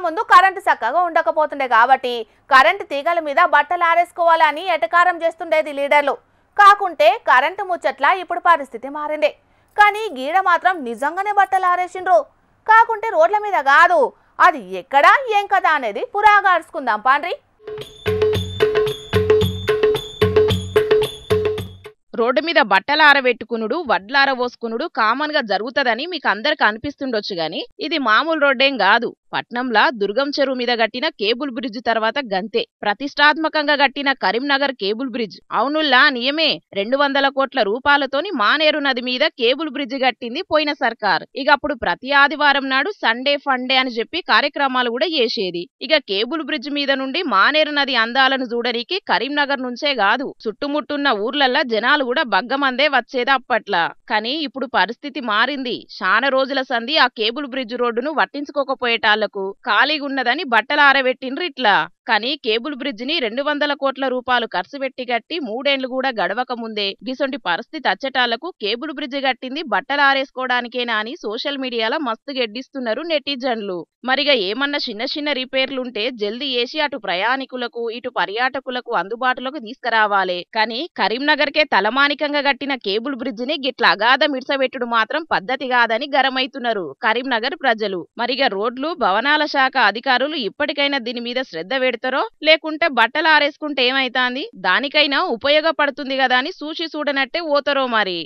ముందు కరెంటు చక్కగా ఉండకపోతుండే కాబట్టి కరెంటు తీగల మీద బట్టలు ఆరేసుకోవాలని ఎటకారం చేస్తుండేది లీడర్లు. కాకుంటే కరెంటు ముచ్చట్ల ఇప్పుడు పరిస్థితి మారింది. కానీ గీడ మాత్రం నిజంగానే బట్టలు ఆరేసిండ్రు. కాకుంటే రోడ్ల మీద కాదు, అది ఎక్కడ ఏం కదా అనేది పురాగాడుచుకుందాం పాండ్రి. రోడ్డు మీద బట్టలు ఆరబెట్టుకునుడు, వడ్లు ఆరబోసుకునుడు కామన్ గా జరుగుతుందని మీకు అందరికి అనిపిస్తుండొచ్చు గాని ఇది మామూలు రోడ్డేం కాదు. పట్నంలా దుర్గం చెరువు మీద కట్టిన కేబుల్ బ్రిడ్జ్ తర్వాత గంతే. ప్రతిష్టాత్మకంగా కట్టిన కరీంనగర్ కేబుల్ బ్రిడ్జ్ అవునుల్లా నియమే. 200 కోట్ల రూపాయలతోని మానేరు నది మీద కేబుల్ బ్రిడ్జ్ కట్టింది పోయిన సర్కార్. ఇక అప్పుడు ప్రతి ఆదివారం నాడు సండే ఫండే అని చెప్పి కార్యక్రమాలు కూడా చేసేది. ఇక కేబుల్ బ్రిడ్జ్ మీద నుండి మానేరు నది అందాలను చూడడానికి కరీంనగర్ నుంచే కాదు చుట్టుముట్టున్న ఊర్లల్లా జనాలు కూడా బగ్గమందే వచ్చేది అప్పట్లా. కానీ ఇప్పుడు పరిస్థితి మారింది. చాలా రోజుల సంధి ఆ కేబుల్ బ్రిడ్జ్ రోడ్డును పట్టించుకోకపోయేటాళ్లకు ఖాళీగా ఉన్నదని బట్టలు ఆరబెట్టిండ్రు ఇట్లా. కానీ కేబుల్ బ్రిడ్జ్ ని 200 కోట్ల రూపాయలు ఖర్చు పెట్టి కట్టి 3 ఏళ్లు కూడా గడవక ముందే గిసొంటి పరిస్థితి అచ్చటాలకు కేబుల్ బ్రిడ్జ్ కట్టింది బట్టలు ఆరేసుకోవడానికేనా అని సోషల్ మీడియాలో మస్తు గెడ్డిస్తున్నారు నెటిజన్లు. మరిగా ఏమన్నా చిన్న రిపేర్లుంటే జల్దీ చేసి అటు ప్రయాణికులకు ఇటు పర్యాటకులకు అందుబాటులోకి తీసుకురావాలి. కానీ కరీంనగర్ కే తలమానికంగా కట్టిన కేబుల్ బ్రిడ్జ్ ని గిట్ల అగాధం ఇడ్సబెట్టుడు మాత్రం పద్ధతి కాదని గరమైతున్నారు కరీంనగర్ ప్రజలు. మరిగా రోడ్లు భవనాల శాఖ అధికారులు ఇప్పటికైనా దీని మీద శ్రద్ధ పెడతారో లేకుంటే బట్టలు ఆరేసుకుంటే ఏమైతాంది, దానికైనా ఉపయోగపడుతుంది కదా అని చూసి చూడనట్టే పోతారో మరి.